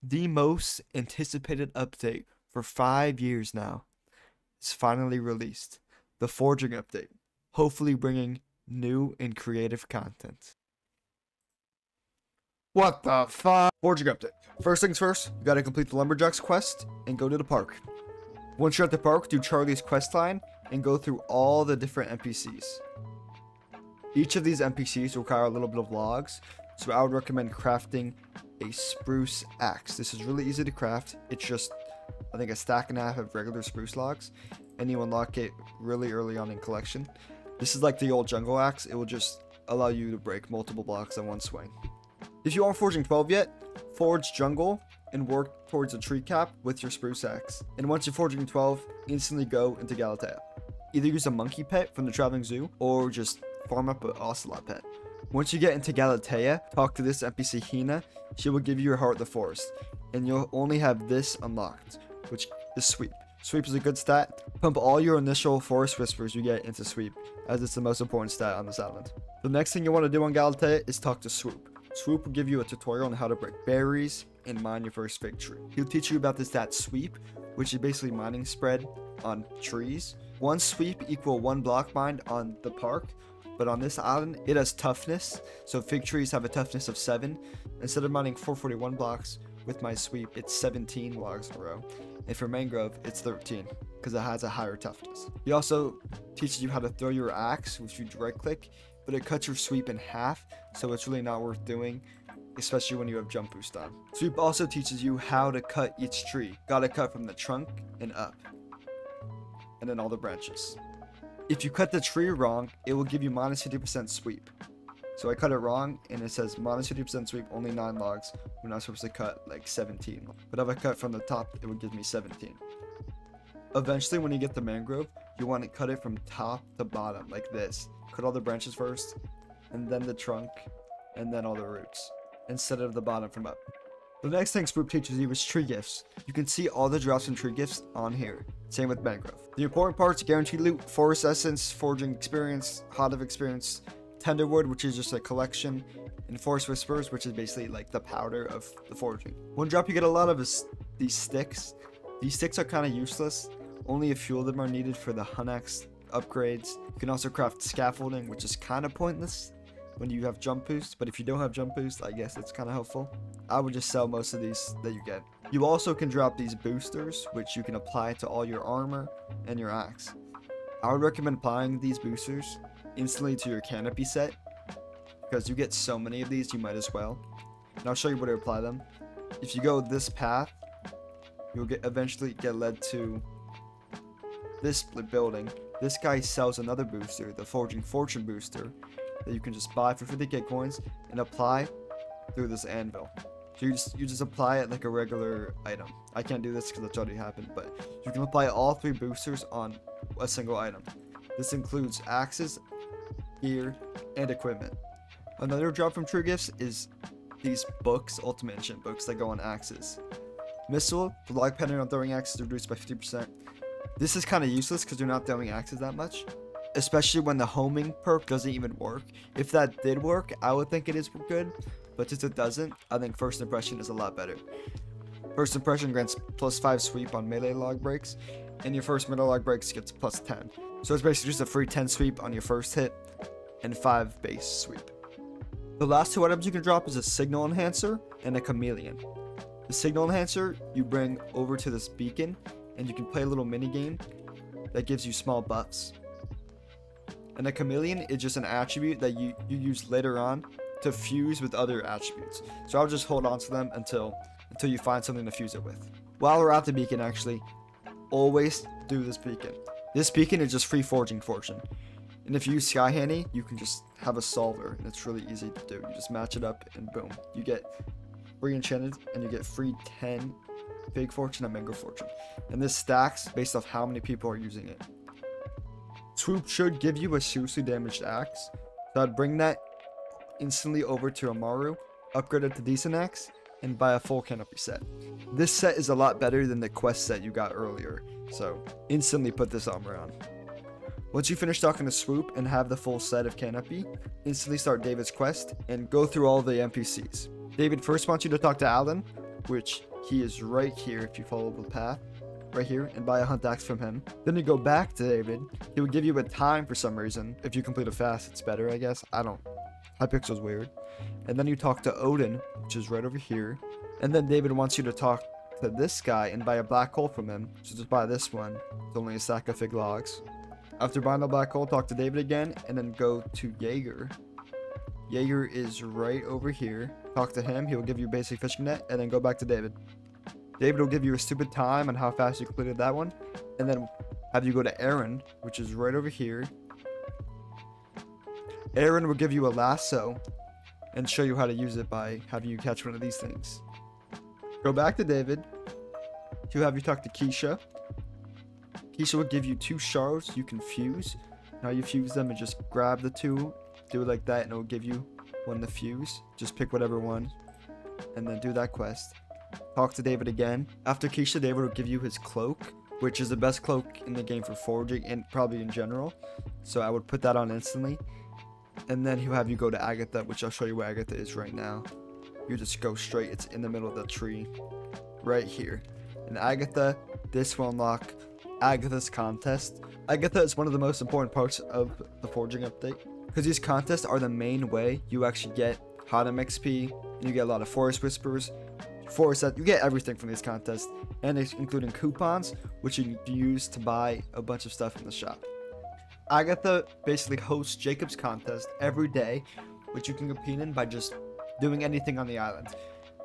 The most anticipated update for 5 years now is finally released. The Foraging update, hopefully bringing new and creative content. What the fuck? Foraging update. First things first, you gotta complete the Lumberjack's quest and go to the park. Once you're at the park, do Charlie's quest line and go through all the different NPCs. Each of these NPCs require a little bit of logs, so I would recommend crafting a spruce axe. This is really easy to craft. It's just, I think, a stack and a half of regular spruce logs, and you unlock it really early on in collection. This is like the old jungle axe. It will just allow you to break multiple blocks in one swing. If you aren't foraging 12 yet, forage jungle and work towards a tree cap with your spruce axe. And once you're foraging 12, instantly go into Galatea. Either use a monkey pet from the traveling zoo or just farm up an ocelot pet. Once you get into Galatea, talk to this NPC Hina. She will give you your Heart of the Forest, and you'll only have this unlocked, which is Sweep. Sweep is a good stat. Pump all your initial forest whispers you get into Sweep, as it's the most important stat on this island. The next thing you want to do on Galatea is talk to Swoop. Swoop will give you a tutorial on how to break berries and mine your first fig tree. He'll teach you about the stat Sweep, which is basically mining spread on trees. One sweep equal 1 block mined on the park, but on this island it has toughness, so fig trees have a toughness of 7. Instead of mining 441 blocks with my sweep, it's 17 logs in a row, and for mangrove it's 13 because it has a higher toughness. He also teaches you how to throw your axe, which you right click, but it cuts your sweep in half, so it's really not worth doing, especially when you have jump boost on. Sweep also teaches you how to cut each tree. Gotta cut from the trunk and up, and then all the branches. If you cut the tree wrong, it will give you minus 50% sweep. So I cut it wrong, and it says minus 50% sweep, only 9 logs. We're not supposed to cut like 17. But if I cut from the top, it would give me 17. Eventually, when you get the mangrove, you want to cut it from top to bottom, like this. Cut all the branches first, and then the trunk, and then all the roots, instead of the bottom from up. The next thing Swoop teaches you is tree gifts. You can see all the drops and tree gifts on here. Same with mangrove. The important parts: guaranteed loot, forest essence, foraging experience, HOTF experience, tenderwood, which is just a collection, and forest whispers, which is basically like the powder of the foraging. One drop you get a lot of is these sticks. These sticks are kind of useless. Only a few of them are needed for the Hunax upgrades. You can also craft scaffolding, which is kind of pointless when you have jump boost, but if you don't have jump boost, I guess it's kind of helpful. I would just sell most of these that you get. You also can drop these boosters, which you can apply to all your armor and your axe. I would recommend applying these boosters instantly to your canopy set, because you get so many of these, you might as well. And I'll show you where to apply them. If you go this path, you'll eventually get led to this building. This guy sells another booster, the Foraging Fortune booster, that you can just buy for 50k coins and apply through this anvil. So you just apply it like a regular item. I can't do this because it's already happened, but you can apply all 3 boosters on a single item. This includes axes, gear, and equipment. Another drop from true gifts is these books, ultimate enchant books that go on axes. Missile, the log pattern on throwing axes is reduced by 50%. This is kind of useless because you're not throwing axes that much, especially when the homing perk doesn't even work. If that did work, I would think it is good, but since it doesn't, I think first impression is a lot better. First impression grants +5 sweep on melee log breaks, and your first melee log breaks gets +10. So it's basically just a free 10 sweep on your first hit and 5 base sweep. The last 2 items you can drop is a signal enhancer and a chameleon. The signal enhancer you bring over to this beacon, and you can play a little mini game that gives you small buffs. And the chameleon is just an attribute that you use later on to fuse with other attributes. So I'll just hold on to them until you find something to fuse it with. While we're at the beacon, actually, always do this beacon. This beacon is just free foraging fortune. And if you use Sky Handy, you can just have a solver, and it's really easy to do. You just match it up, and boom, you get free enchanted, and you get free 10 Big Fortune and Mangrove Fortune. And this stacks based off how many people are using it. Swoop should give you a seriously damaged axe, so I'd bring that instantly over to Amaru, upgrade it to decent axe, and buy a full canopy set. This set is a lot better than the quest set you got earlier, so instantly put this armor on. Once you finish talking to Swoop and have the full set of canopy, instantly start David's quest and go through all the NPCs. David first wants you to talk to Alan, which He is right here if you follow the path. Right here, and buy a hunt axe from him. Then you go back to David. He would give you a time for some reason. If you complete it fast, it's better, I guess. I don't. Hypixel's weird. And then you talk to Odin, which is right over here. And then David wants you to talk to this guy and buy a black hole from him. So just buy this one. It's only a sack of fig logs. After buying the black hole, talk to David again, and then go to Jaeger. Jaeger is right over here. Talk to him. He will give you a basic fishing net, and then go back to David. David will give you a stupid time on how fast you completed that one, and then have you go to Aaron, which is right over here. Aaron will give you a lasso and show you how to use it by having you catch one of these things. Go back to David. He'll have you talk to Keisha. Keisha will give you 2 shards you can fuse. Now you fuse them and just grab the 2, do it like that, and it will give you one to fuse. Just pick whatever one and then do that quest. Talk to David again. After Keisha, David will give you his cloak, which is the best cloak in the game for foraging and probably in general. So I would put that on instantly. And then he'll have you go to Agatha, which I'll show you where Agatha is right now. You just go straight. It's in the middle of the tree right here. And Agatha, this will unlock Agatha's contest. Agatha is one of the most important parts of the foraging update, because these contests are the main way you actually get HOTM XP, and you get a lot of forest whispers. You get everything from these contests, and including coupons, which you can use to buy a bunch of stuff in the shop. Agatha basically hosts Jacob's contest every day, which you can compete in by just doing anything on the island.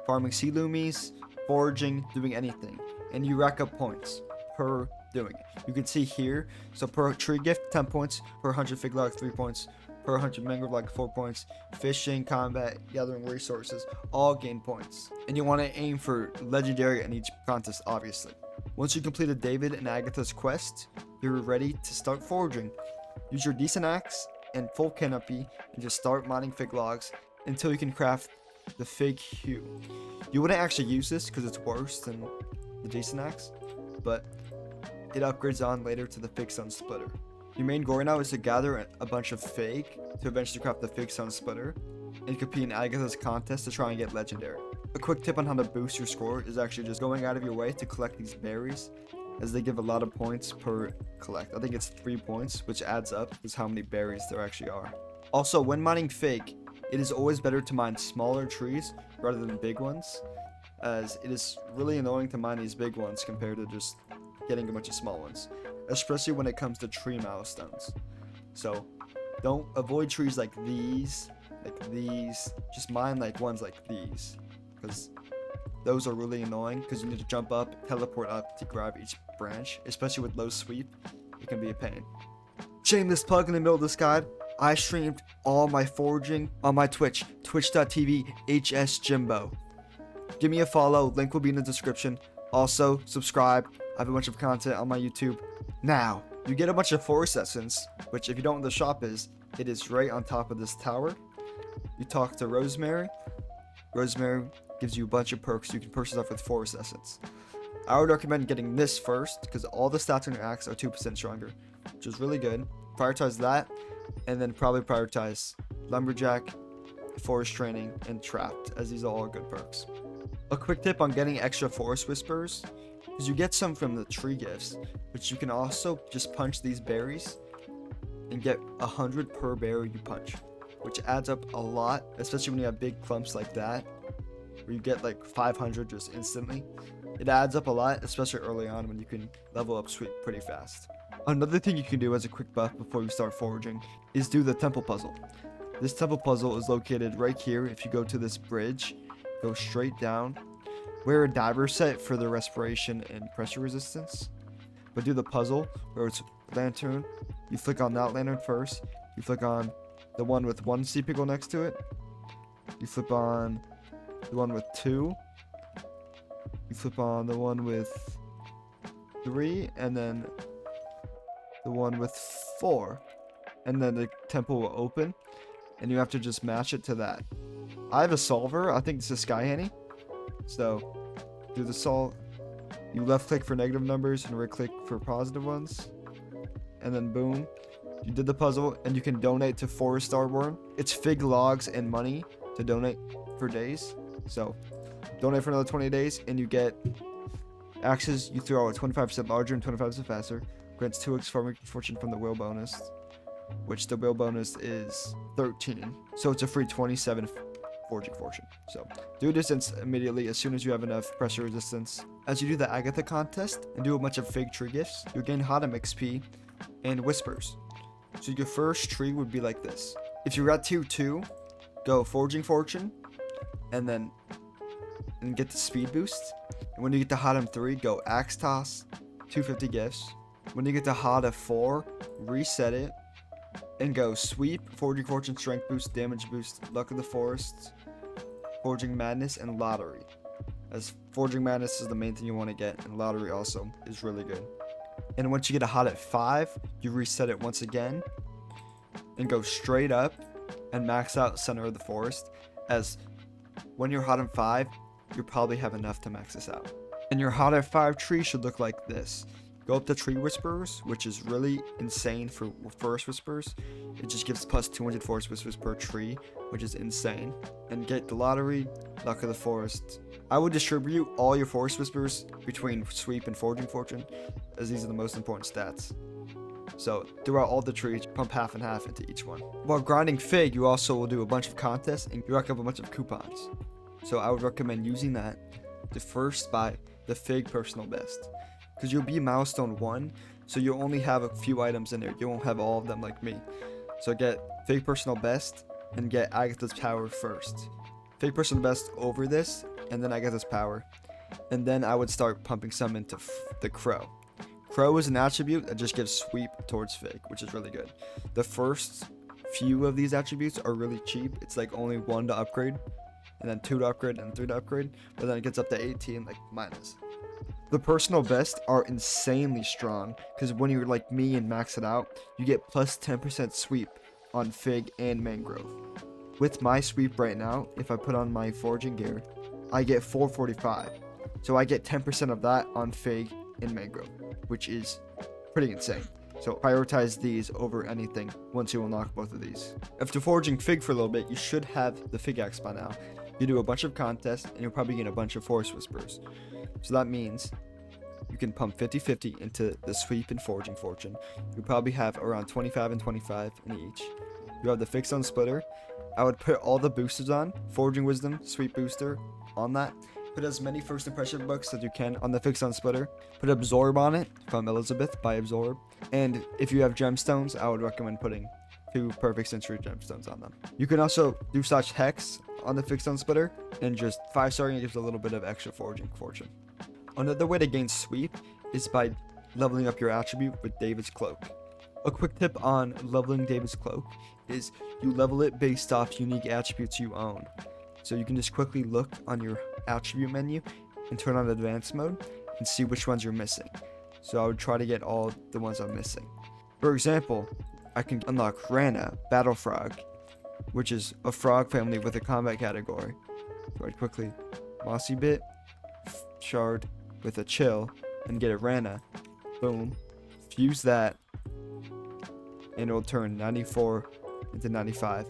Farming sea loomies, foraging, doing anything. And you rack up points per doing it. You can see here, so per tree gift, 10 points, per 100 fig log, 3 points, per 100 mangrove log, 4 points, fishing, combat, gathering resources, all gain points. And you want to aim for legendary in each contest, obviously. Once you completed David and Agatha's quest, you're ready to start foraging. Use your decent axe and full canopy and just start mining fig logs until you can craft the fig hue. You wouldn't actually use this because it's worse than the decent axe, but it upgrades on later to the Figstone Splitter. Your main goal right now is to gather a bunch of fig to eventually craft the Figstone Splitter and compete in Agatha's contest to try and get legendary. A quick tip on how to boost your score is actually just going out of your way to collect these berries, as they give a lot of points per collect. I think it's 3 points, which adds up is how many berries there actually are. Also, when mining fig, it is always better to mine smaller trees rather than big ones, as it is really annoying to mine these big ones compared to just getting a bunch of small ones, especially when it comes to tree milestones. So don't avoid trees like these, just mine like ones like these, because those are really annoying because you need to jump up, teleport up to grab each branch, especially with low sweep. It can be a pain. Shameless plug in the middle of this guide. I streamed all my foraging on my Twitch, twitch.tv/HsJimbo. Give me a follow, link will be in the description. Also, subscribe. I have a bunch of content on my YouTube. Now, you get a bunch of forest essence, which if you don't know what the shop is, it is right on top of this tower. You talk to Rosemary. Rosemary gives you a bunch of perks you can purchase up with forest essence. I would recommend getting this first because all the stats on your axe are 2% stronger, which is really good. Prioritize that, and then probably prioritize lumberjack, forest training, and trapped, as these are all good perks. A quick tip on getting extra forest whispers is you get some from the tree gifts, which you can also just punch these berries and get 100 per berry you punch, which adds up a lot, especially when you have big clumps like that, where you get like 500 just instantly. It adds up a lot, especially early on when you can level up sweep pretty fast. Another thing you can do as a quick buff before you start foraging is do the temple puzzle. This temple puzzle is located right here. If you go to this bridge, go straight down, wear a diver set for the respiration and pressure resistance, but do the puzzle where it's lantern. You flick on that lantern first, you flick on the one with 1 sea pickle next to it, you flip on the one with 2, you flip on the one with 3, and then the one with 4, and then the temple will open, and you have to just match it to that. I have a solver. I think this is Sky Hanny. So do the solve. You left click for negative numbers and right click for positive ones, and then boom, you did the puzzle. And you can donate to Forest Starborn. It's fig logs and money to donate for days. So Donate for another 20 days, and you get axes you throw are 25% larger and 25% faster. Grants 2x fortune from the wheel bonus, which the wheel bonus is 13. So it's a free 27 foraging fortune. So do distance immediately as soon as you have enough pressure resistance. As you do the Agatha contest and do a bunch of fig tree gifts, you gain HOTF XP and whispers. So your first tree would be like this. If you're at tier 2, go foraging fortune and get the speed boost. And when you get to HOTF 3, go axe toss, 250 gifts. When you get to HOTF 4, reset it and go sweep, foraging fortune, strength boost, damage boost, luck of the forest, foraging madness, and lottery. As foraging madness is the main thing you want to get, and lottery also is really good. And once you get a HOTF 5, you reset it once again and go straight up and max out center of the forest. As when you're HOTF 5, you probably have enough to max this out. And your HOTF 5 tree should look like this. Go up to Tree Whisperers, which is really insane for Forest Whispers. It just gives plus 200 Forest Whispers per tree, which is insane. And get the lottery, luck of the forest. I would distribute all your Forest Whispers between Sweep and Foraging Fortune, as these are the most important stats. So throughout all the trees, pump half and half into each one. While grinding Fig, you also will do a bunch of contests and you rack up a bunch of coupons. So I would recommend using that to first buy the Fig personal best. Because you'll be Milestone 1, so you'll only have a few items in there. You won't have all of them like me. So get Fig personal best and get Agatha's power first. Fig personal best over this, and then Agatha's power. And then I would start pumping some into the Crow. Crow is an attribute that just gives sweep towards Fig, which is really good. The first few of these attributes are really cheap. It's like only 1 to upgrade, and then 2 to upgrade, and 3 to upgrade. But then it gets up to 18, like mine is. The personal best are insanely strong, because when you're like me and max it out, you get plus 10% sweep on Fig and Mangrove. With my sweep right now, if I put on my foraging gear, I get 445. So I get 10% of that on Fig and Mangrove, which is pretty insane. So prioritize these over anything once you unlock both of these. After foraging Fig for a little bit, you should have the Fig axe by now. You do a bunch of contests, and you'll probably get a bunch of Forest Whispers. So that means you can pump 50-50 into the Sweep and Foraging Fortune. You probably have around 25 and 25 in each. You have the Figstone Splitter. I would put all the boosters on. Foraging Wisdom, Sweep Booster on that. Put as many first impression books as you can on the Figstone Splitter. Put Absorb on it from Elizabeth by Absorb. And if you have gemstones, I would recommend putting 2 Perfect Century gemstones on them. You can also do such Hex on the Figstone Splitter, and just 5-starring gives a little bit of extra foraging fortune. Another way to gain sweep is by leveling up your attribute with David's Cloak. A quick tip on leveling David's Cloak is you level it based off unique attributes you own. So you can just quickly look on your attribute menu and turn on advanced mode and see which ones you're missing. So I would try to get all the ones I'm missing. For example, I can unlock Rana, Battle Frog, which is a frog family with a combat category. So I'd quickly Mossy Bit, Shard with a Chill, and get a Rana. Boom. Fuse that, and it'll turn 94 into 95.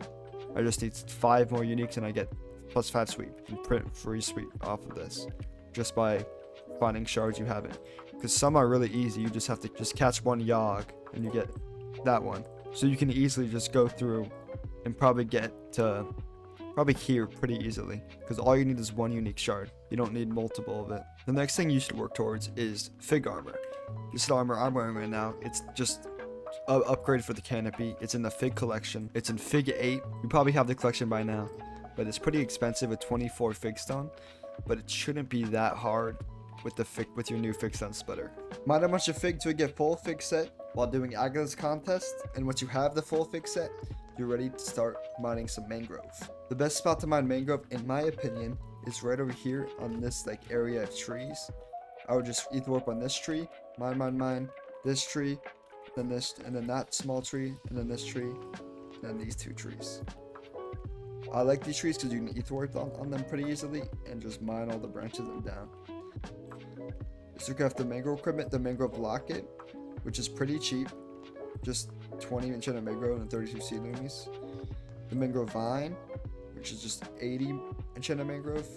I just need 5 more uniques and I get plus 5 sweep and print free sweep off of this just by finding shards you haven't. Because some are really easy. You just have to just catch 1 Yogg and you get that one. So you can easily just go through and probably get to here pretty easily, because all you need is 1 unique shard. You don't need multiple of it. The next thing you should work towards is Fig armor. This armor I'm wearing right now, it's just an upgrade for the canopy. It's in the Fig collection. It's in Fig 8. You probably have the collection by now, but it's pretty expensive at 24 Figstone. But it shouldn't be that hard with your new Figstone Splitter. Mine a bunch of Fig to get full Fig set while doing Agatha's contest, and once you have the full Fig set, you're ready to start mining some Mangrove. The best spot to mine Mangrove, in my opinion, is right over here on this like area of trees. I would just ether warp on this tree, mine, this tree, then this, and then that small tree, and then this tree, and then these 2 trees. I like these trees because you can ether warp on them pretty easily and just mine all the branches and down. So you have the Mangrove equipment, the Mangrove Locket, which is pretty cheap, just 20 enchanted Mangrove and 32 seed loomies. The Mangrove Vine, which is just 80 enchanted Mangrove.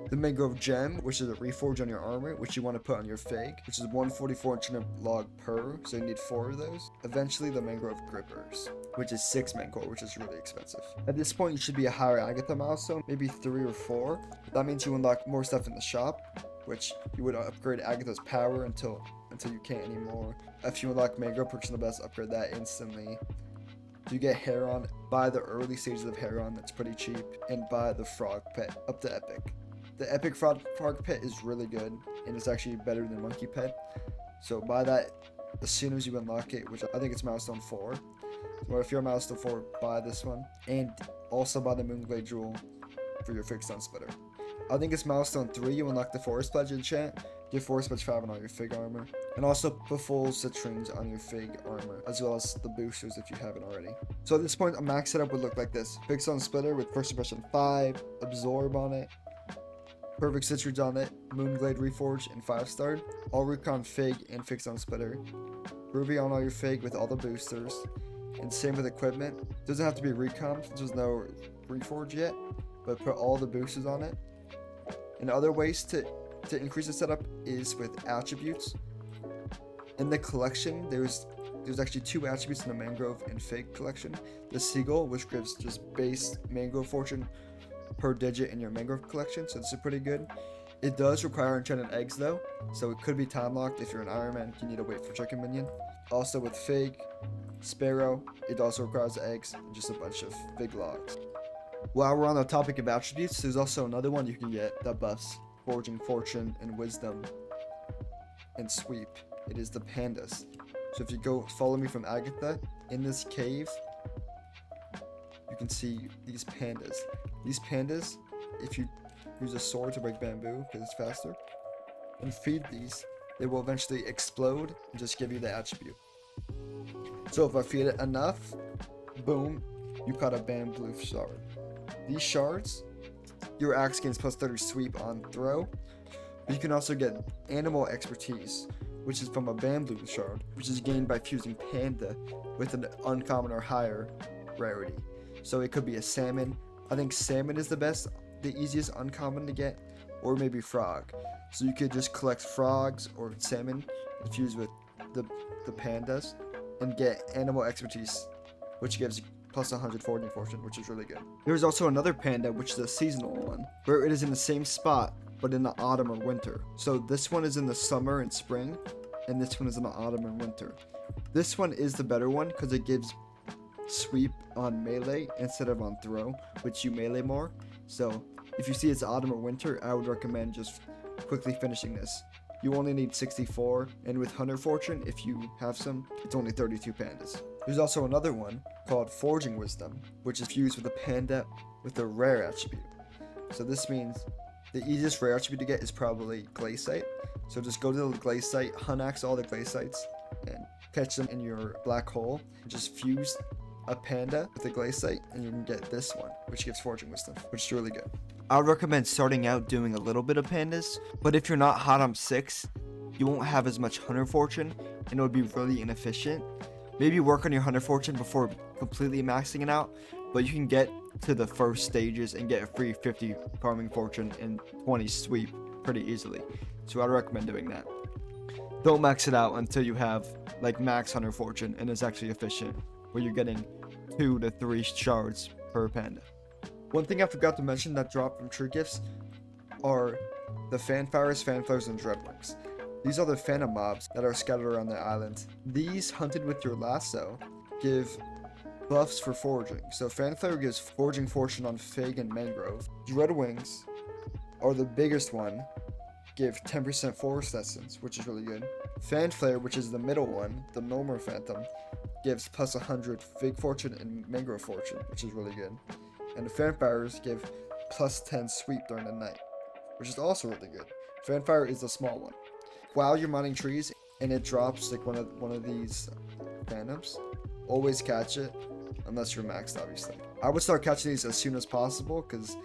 The Mangrove Gem, which is a reforge on your armor, which you want to put on your Fig, which is 144 log per, so you need 4 of those. Eventually, the Mangrove Grippers, which is 6 Mangrove, which is really expensive. At this point, you should be a higher Agatha milestone, maybe 3 or 4. That means you unlock more stuff in the shop, which you would upgrade Agatha's power until you can't anymore. If you unlock Mangrove, purchase the best, upgrade that instantly. If you get Heron, buy the early stages of Heron, that's pretty cheap, and buy the Frog Pet up to Epic. The Epic Frog Pet is really good, and it's actually better than Monkey Pet. So buy that as soon as you unlock it, which I think it's Milestone 4. Or if you're Milestone 4, buy this one. And also buy the Moonglade Jewel for your Figstone Splitter. I think it's Milestone 3, you unlock the Forest Pledge enchant. Get Forest Pledge 5 on all your Fig armor. And also put full citrines on your Fig armor, as well as the boosters if you haven't already. So at this point, a max setup would look like this. Figstone Splitter with First Impression 5, Absorb on it, Perfect Citrus on it, Moonglade Reforge, and 5-star. All Recon Fig and Figstone Splitter. Ruby on all your Fig with all the boosters. And same with equipment. Doesn't have to be Recon since there's no Reforge yet, but put all the boosters on it. And other ways to increase the setup is with attributes. In the collection, there's actually 2 attributes in the Mangrove and Fig collection. The Seagull, which gives just base Mangrove fortune per digit in your Mangrove collection, so this is pretty good. It does require enchanted eggs though, so it could be time locked. If you're an Iron Man, you need to wait for chicken minion. Also with Fig, Sparrow, it also requires eggs and just a bunch of Fig logs. While we're on the topic of attributes, there's also another one you can get that buffs Foraging, Fortune, and Wisdom, and Sweep. It is the Pandas. So if you go follow me from Agatha, in this cave, you can see these Pandas. These Pandas, if you use a sword to break bamboo, because it's faster, and feed these, they will eventually explode and just give you the attribute. So if I feed it enough, boom, you caught a bamboo shard. These shards, your axe gains plus 30 sweep on throw. But you can also get animal expertise, which is from a bamboo shard, which is gained by fusing panda with an uncommon or higher rarity. So it could be a salmon. I think salmon is the easiest uncommon to get, or maybe frog. So you could just collect frogs or salmon and fuse with the pandas and get animal expertise, which gives plus 100 foraging fortune, which is really good. There's also another panda, which is a seasonal one, where it is in the same spot, but in the autumn or winter. So this one is in the summer and spring, and this one is in the autumn and winter. This one is the better one because it gives sweep on melee instead of on throw, which you melee more. So if you see it's autumn or winter, I would recommend just quickly finishing this. You only need 64, and with Hunter Fortune, if you have some, it's only 32 pandas. There's also another one called Foraging Wisdom, which is fused with a panda with a rare attribute. So this means the easiest rare attribute to get is probably Glacite. So just go to the Glacite, hunt axe all the Glacites, and catch them in your black hole. Just fuse a panda with a Glacite, and you can get this one, which gives Foraging Wisdom, which is really good. I would recommend starting out doing a little bit of pandas, but if you're not hot on 6, you won't have as much Hunter Fortune, and it would be really inefficient. Maybe work on your Hunter Fortune before completely maxing it out, but you can get to the first stages and get a free 50 farming fortune and 20 sweep pretty easily. So I'd recommend doing that. Don't max it out until you have like max Hunter Fortune and it's actually efficient, where you're getting 2 to 3 shards per panda. One thing I forgot to mention that drop from tree gifts are the fanfires, fanflares, and dreadwings. These are the phantom mobs that are scattered around the island. These, hunted with your lasso, give buffs for foraging. So fanflare gives foraging fortune on Fig and Mangrove. Dreadwings are the biggest one, give 10% forest essence, which is really good. Fanflare, which is the middle one, the normal phantom, gives plus 100 Fig fortune and Mangrove fortune, which is really good. And the fanfires give plus 10 sweep during the night, which is also really good. Fanfire is the small one. While you're mining trees and it drops like one of these phantoms, always catch it unless you're maxed, obviously. I would start catching these as soon as possible because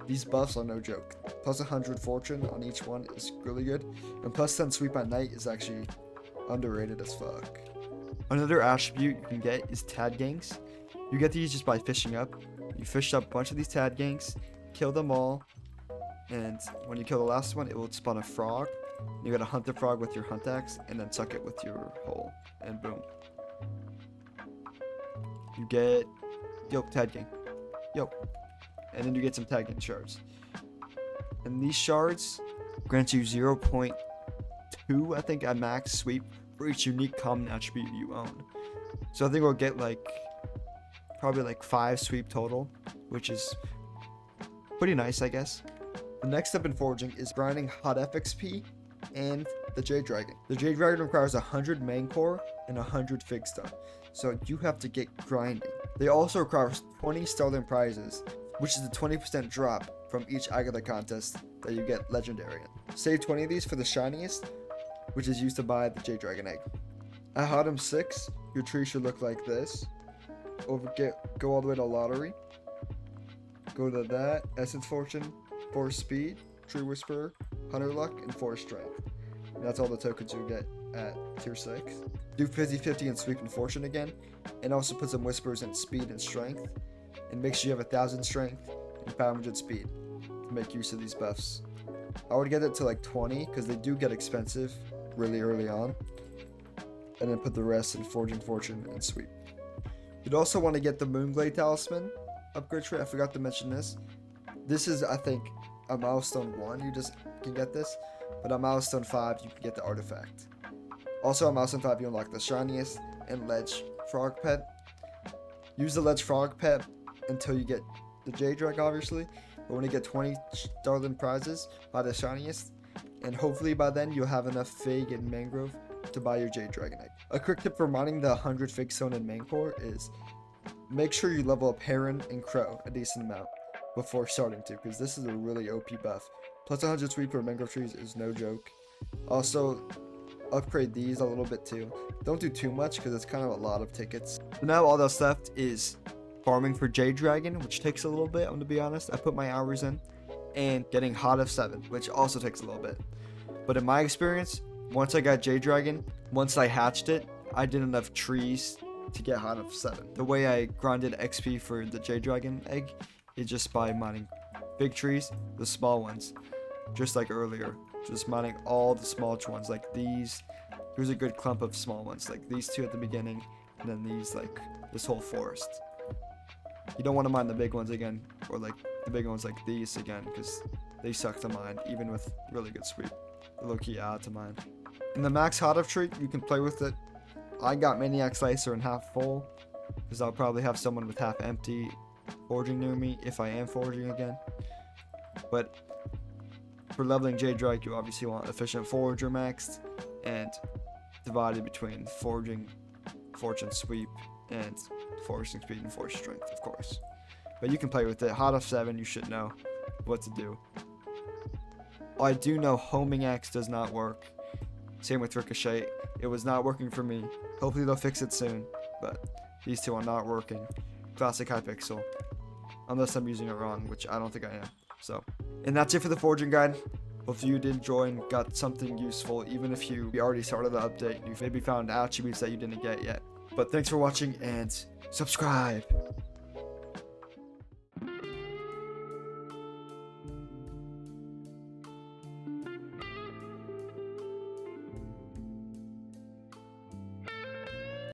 these buffs are no joke. Plus 100 fortune on each one is really good, and plus 10 sweep at night is actually underrated as fuck. Another attribute you can get is Tadgangs. You get these just by fishing up. You fish up a bunch of these Tadgangs, kill them all, And when you kill the last one, it will spawn a frog. You gotta hunt the frog with your hunt axe, and then suck it with your hole, and boom. You get, Tadgang. And then you get some Tadgang shards. And these shards grant you 0.2, I think, at max sweep for each unique common attribute you own. So I think we'll get probably like 5 sweep total, which is pretty nice, I guess. The next step in foraging is grinding HOTF XP and the Jade Dragon. The Jade Dragon requires 100 main core and 100 Figstone, so you have to get grinding. They also require 20 stolen prizes, which is a 20% drop from each Agatha contest that you get legendary in. Save 20 of these for the shiniest, which is used to buy the Jade Dragon egg. At HOTM 6, your tree should look like this. Go all the way to lottery. Go to that, Essence Fortune, Force Speed, Tree Whisperer, Hunter Luck, and Force Strength. And that's all the tokens you get at tier 6. Do 50-50 in Sweep and Fortune again, and also put some Whispers in Speed and Strength. And make sure you have 1,000 Strength and 500 Speed to make use of these buffs. I would get it to like 20, because they do get expensive really early on. And then put the rest in Forging Fortune and Sweep. You'd also want to get the Moonglade Talisman upgrade tree. I forgot to mention this. This is, I think, a milestone 1. You just can get this. But on milestone 5, you can get the artifact. Also on milestone 5, you unlock the shiniest and ledge frog pet. Use the ledge frog pet until you get the Jade Dragon, obviously. But when you get 20 stolen prizes, buy the shiniest. And hopefully by then, you'll have enough Fig and Mangrove to buy your Jade Dragon egg. A quick tip for mining the 100 Figstone and main core is make sure you level up Heron and Crow a decent amount before starting to, because this is a really OP buff. Plus 100 sweep for mangrove trees is no joke. Also, upgrade these a little bit too. Don't do too much because it's kind of a lot of tickets. So now all that's left is farming for Jade Dragon, which takes a little bit, I'm gonna be honest. I put my hours in, and getting HOTF 7, which also takes a little bit. But in my experience, once I got Jade Dragon, once I hatched it, I did enough trees to get HOTF 7. The way I grinded XP for the Jade Dragon egg is just by mining big trees, the small ones, just like earlier. Just mining all the small ones, like these. Here's a good clump of small ones, like these 2 at the beginning, and then these, like this whole forest. You don't want to mine the big ones again, or like the big ones like these again, because they suck to mine, even with really good sweep. They're low-key odd to mine. In the max HOTF tree, you can play with it. I got Maniac Slicer in half full, because I'll probably have someone with half empty foraging near me if I am foraging again. But for leveling Jade Dragon, you obviously want Efficient Forager maxed and divided between Foraging, Fortune Sweep, and Foraging Speed and Force Strength, of course. But you can play with it. HOTF 7, you should know what to do. I do know Homing Axe does not work. Same with Ricochet. It was not working for me. Hopefully they'll fix it soon, but these 2 are not working. Classic Hypixel. Unless I'm using it wrong, which I don't think I am. So, and that's it for the foraging guide. Hopefully you did enjoy and got something useful, even if you already started the update. You've maybe found attributes that you didn't get yet. But thanks for watching, and subscribe.